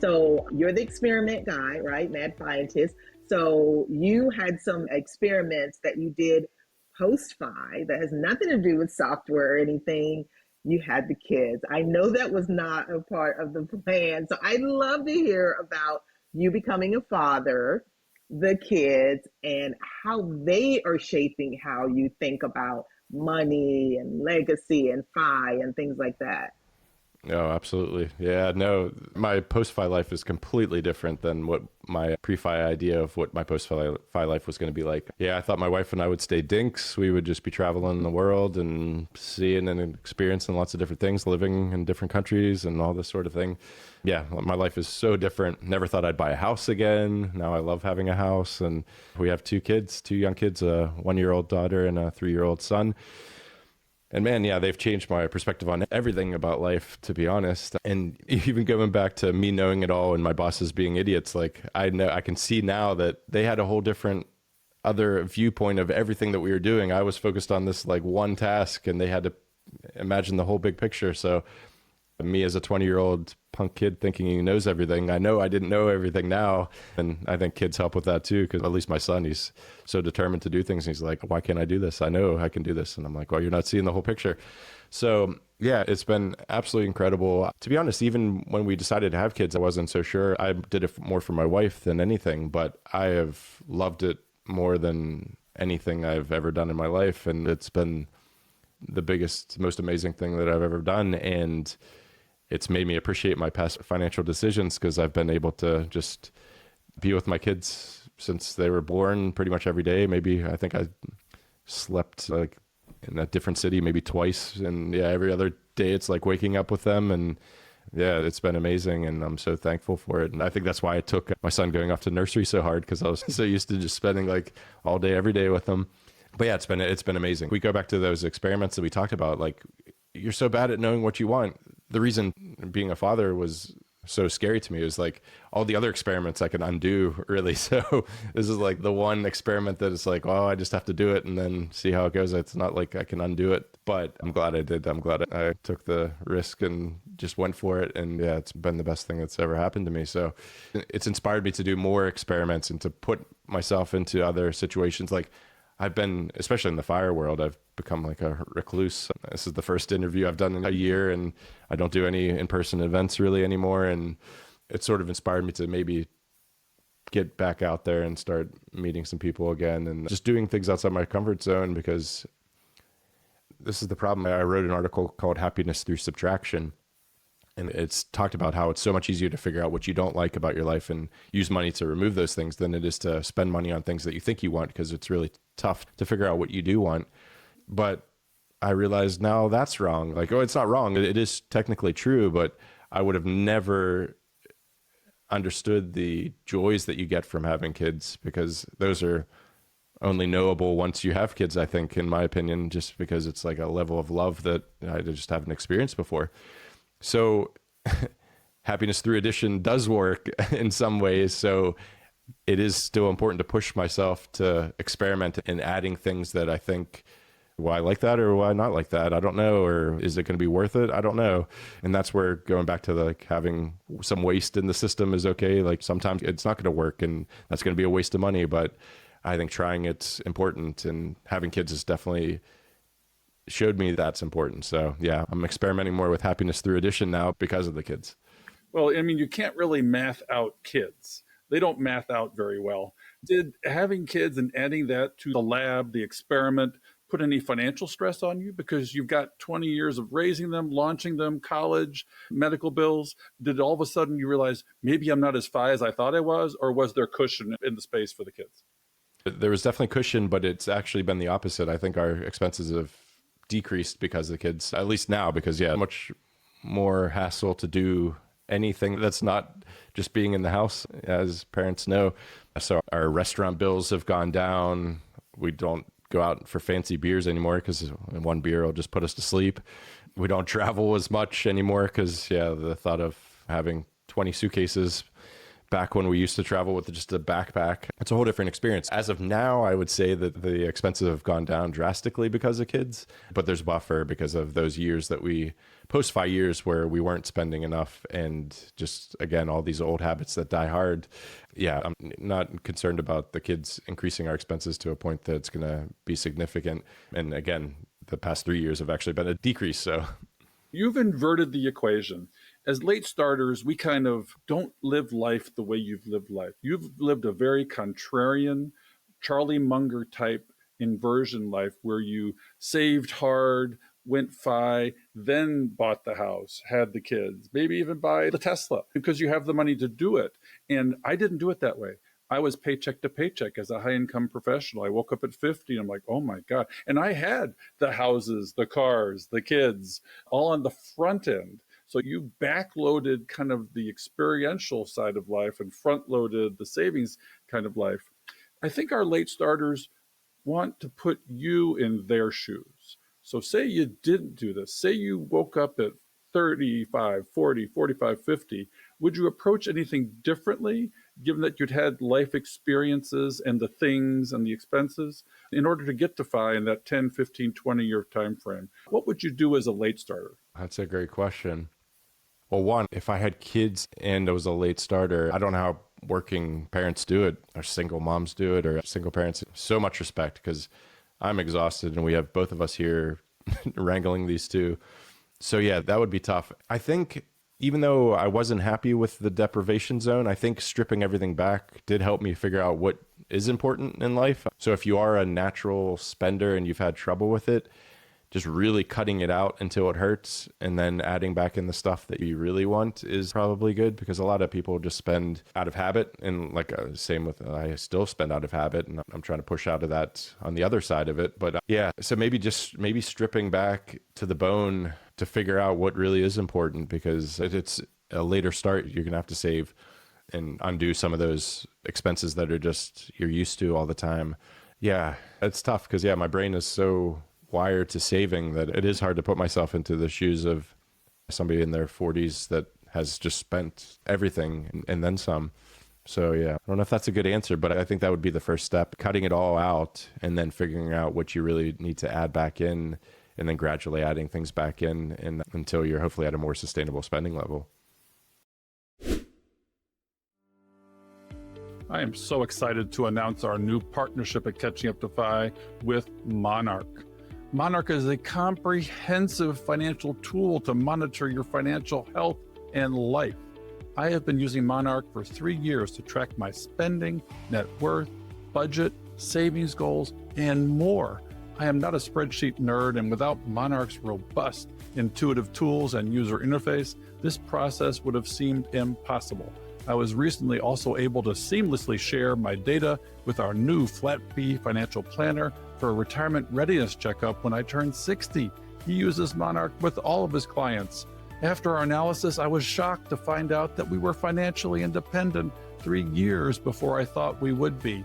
So you're the experiment guy, right? Mad Fientist. So you had some experiments that you did post fi that has nothing to do with software or anything. You had the kids. I know that was not a part of the plan. So I'd love to hear about you becoming a father, the kids, and how they are shaping how you think about money and legacy and fi and things like that. Oh, absolutely. Yeah, no, my post-fi life is completely different than what my pre-fi idea of what my post-fi life was going to be like. Yeah, I thought my wife and I would stay dinks. We would just be traveling the world and seeing and experiencing lots of different things, living in different countries and all this sort of thing. Yeah, my life is so different. Never thought I'd buy a house again. Now I love having a house. And we have two kids, two young kids, a 1-year-old daughter and a 3-year-old son. And man, yeah, they've changed my perspective on everything about life, to be honest. And even going back to me knowing it all and my bosses being idiots, like I know I can see now that they had a whole different other viewpoint of everything that we were doing. I was focused on this like one task and they had to imagine the whole big picture. So me as a 20-year-old punk kid thinking he knows everything, I know I didn't know everything now. And I think kids help with that too, because at least my son, he's so determined to do things. He's like, why can't I do this? I know I can do this. And I'm like, well, you're not seeing the whole picture. So yeah, it's been absolutely incredible. To be honest, even when we decided to have kids, I wasn't so sure. I did it more for my wife than anything, but I have loved it more than anything I've ever done in my life. And it's been the biggest, most amazing thing that I've ever done. And it's made me appreciate my past financial decisions because I've been able to just be with my kids since they were born pretty much every day. Maybe I think I slept like in a different city maybe twice. And yeah, every other day it's like waking up with them. And yeah, it's been amazing. And I'm so thankful for it. And I think that's why I took my son going off to nursery so hard, because I was so used to just spending like all day, every day with him. But yeah, it's been amazing. We go back to those experiments that we talked about. Like, you're so bad at knowing what you want. The reason being a father was so scary to me was like all the other experiments I can undo, really. So this is like the one experiment that is like, oh, I just have to do it and then see how it goes. It's not like I can undo it, but I'm glad I did. I'm glad I took the risk and just went for it. And yeah, it's been the best thing that's ever happened to me. So it's inspired me to do more experiments and to put myself into other situations. Like, I've been, especially in the fire world, I've become like a recluse. This is the first interview I've done in a year, and I don't do any in-person events really anymore. And it sort of inspired me to maybe get back out there and start meeting some people again and just doing things outside my comfort zone, because this is the problem. I wrote an article called Happiness Through Subtraction. And it's talked about how it's so much easier to figure out what you don't like about your life and use money to remove those things than it is to spend money on things that you think you want, because it's really tough to figure out what you do want. But I realized now that's wrong. Like, oh, it's not wrong. It is technically true, but I would have never understood the joys that you get from having kids, because those are only knowable once you have kids, I think, in my opinion, just because it's like a level of love that I just haven't experienced before. So happiness through addition does work in some ways. So it is still important to push myself to experiment in adding things that I think, why I like that or why not like that, I don't know. Or is it going to be worth it? I don't know. And that's where going back to like having some waste in the system is okay. Like sometimes it's not going to work and that's going to be a waste of money, but I think trying it's important, and having kids is definitely showed me that's important. So yeah, I'm experimenting more with happiness through addition now because of the kids. Well, I mean, you can't really math out kids. They don't math out very well. Did having kids and adding that to the lab, the experiment, put any financial stress on you? Because you've got 20 years of raising them, launching them, college, medical bills. Did all of a sudden you realize maybe I'm not as fi as I thought I was, or was there cushion in the space for the kids? There was definitely cushion, but it's actually been the opposite. I think our expenses have decreased because of the kids, at least now, because yeah, much more hassle to do anything that's not just being in the house, as parents know. So our restaurant bills have gone down. We don't go out for fancy beers anymore because one beer will just put us to sleep. We don't travel as much anymore because yeah, the thought of having 20 suitcases back when we used to travel with just a backpack. It's a whole different experience. As of now, I would say that the expenses have gone down drastically because of kids, but there's buffer because of those years that we post 5 years where we weren't spending enough, and just, again, all these old habits that die hard. Yeah, I'm not concerned about the kids increasing our expenses to a point that it's going to be significant. And again, the past 3 years have actually been a decrease. So you've inverted the equation. As late starters, we kind of don't live life the way you've lived life. You've lived a very contrarian, Charlie Munger type inversion life where you saved hard, went FI, then bought the house, had the kids, maybe even buy the Tesla because you have the money to do it. And I didn't do it that way. I was paycheck to paycheck as a high-income professional. I woke up at 50 and I'm like, oh my God. And I had the houses, the cars, the kids, all on the front end. So you backloaded kind of the experiential side of life and front-loaded the savings kind of life. I think our late starters want to put you in their shoes. So say you didn't do this. Say you woke up at 35, 40, 45, 50. Would you approach anything differently, given that you'd had life experiences and the things and the expenses in order to get to FI in that 10, 15, 20-year time frame? What would you do as a late starter? that's a great question. Well, one, if I had kids and I was a late starter, I don't know how working parents do it, or single moms do it, or single parents. So much respect, because I'm exhausted and we have both of us here wrangling these two. So yeah, that would be tough. I think even though I wasn't happy with the deprivation zone, I think stripping everything back did help me figure out what is important in life. So if you are a natural spender and you've had trouble with it, just really cutting it out until it hurts and then adding back in the stuff that you really want is probably good, because a lot of people just spend out of habit. And like same with, I still spend out of habit, and I'm trying to push out of that on the other side of it. But yeah, so maybe stripping back to the bone to figure out what really is important, because it's a later start. You're going to have to save and undo some of those expenses that are just you're used to all the time. Yeah, it's tough because, yeah, my brain is so wired to saving that it is hard to put myself into the shoes of somebody in their 40s that has just spent everything and then some. So yeah, I don't know if that's a good answer, but I think that would be the first step, cutting it all out and then figuring out what you really need to add back in, and then gradually adding things back in and until you're hopefully at a more sustainable spending level. I am so excited to announce our new partnership at Catching Up to FI with Monarch. Monarch is a comprehensive financial tool to monitor your financial health and life. I have been using Monarch for 3 years to track my spending, net worth, budget, savings goals, and more. I am not a spreadsheet nerd, and without Monarch's robust, intuitive tools and user interface, this process would have seemed impossible. I was recently also able to seamlessly share my data with our new flat fee financial planner for a retirement readiness checkup when I turned 60. He uses Monarch with all of his clients. After our analysis, I was shocked to find out that we were financially independent 3 years before I thought we would be.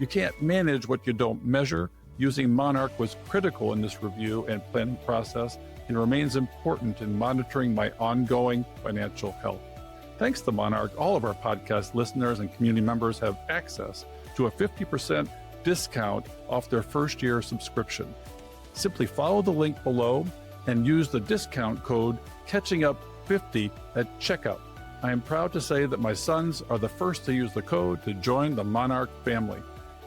You can't manage what you don't measure. Using Monarch was critical in this review and planning process and remains important in monitoring my ongoing financial health. Thanks to Monarch, all of our podcast listeners and community members have access to a 50% discount off their first year subscription. Simply follow the link below and use the discount code CatchingUp50 at checkout. I am proud to say that my sons are the first to use the code to join the Monarch family.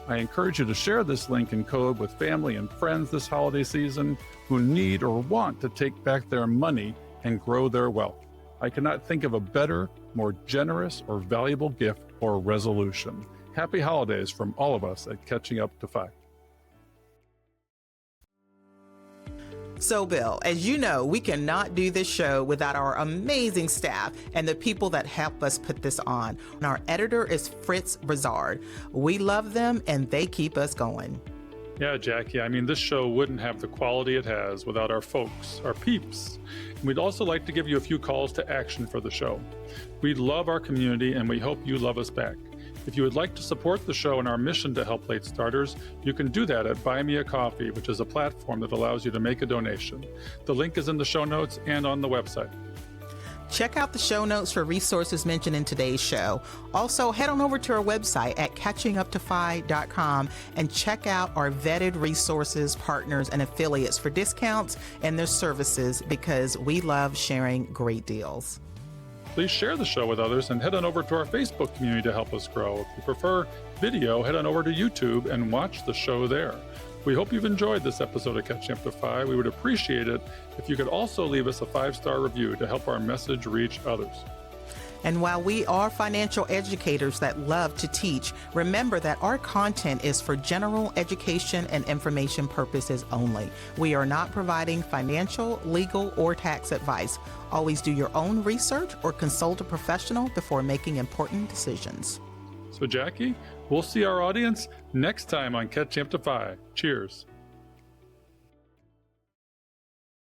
I encourage you to share this link and code with family and friends this holiday season who need or want to take back their money and grow their wealth. I cannot think of a better, more generous, or valuable gift or resolution. Happy holidays from all of us at Catching Up to FI. So, Bill, as you know, we cannot do this show without our amazing staff and the people that help us put this on. And our editor is Fritz Brazard. We love them and they keep us going. Yeah, Jackie, I mean, this show wouldn't have the quality it has without our folks, our peeps. And we'd also like to give you a few calls to action for the show. We love our community and we hope you love us back. If you would like to support the show and our mission to help late starters, you can do that at Buy Me a Coffee, which is a platform that allows you to make a donation. The link is in the show notes and on the website. Check out the show notes for resources mentioned in today's show. Also, head on over to our website at catchinguptofy.com and check out our vetted resources, partners, and affiliates for discounts and their services, because we love sharing great deals. Please share the show with others and head on over to our Facebook community to help us grow. If you prefer video, head on over to YouTube and watch the show there. We hope you've enjoyed this episode of Catching Up to Fi. We would appreciate it if you could also leave us a 5-star review to help our message reach others. And while we are financial educators that love to teach, remember that our content is for general education and information purposes only. We are not providing financial, legal, or tax advice. Always do your own research or consult a professional before making important decisions. So, Jackie, we'll see our audience next time on Catching Up to Fi. Cheers.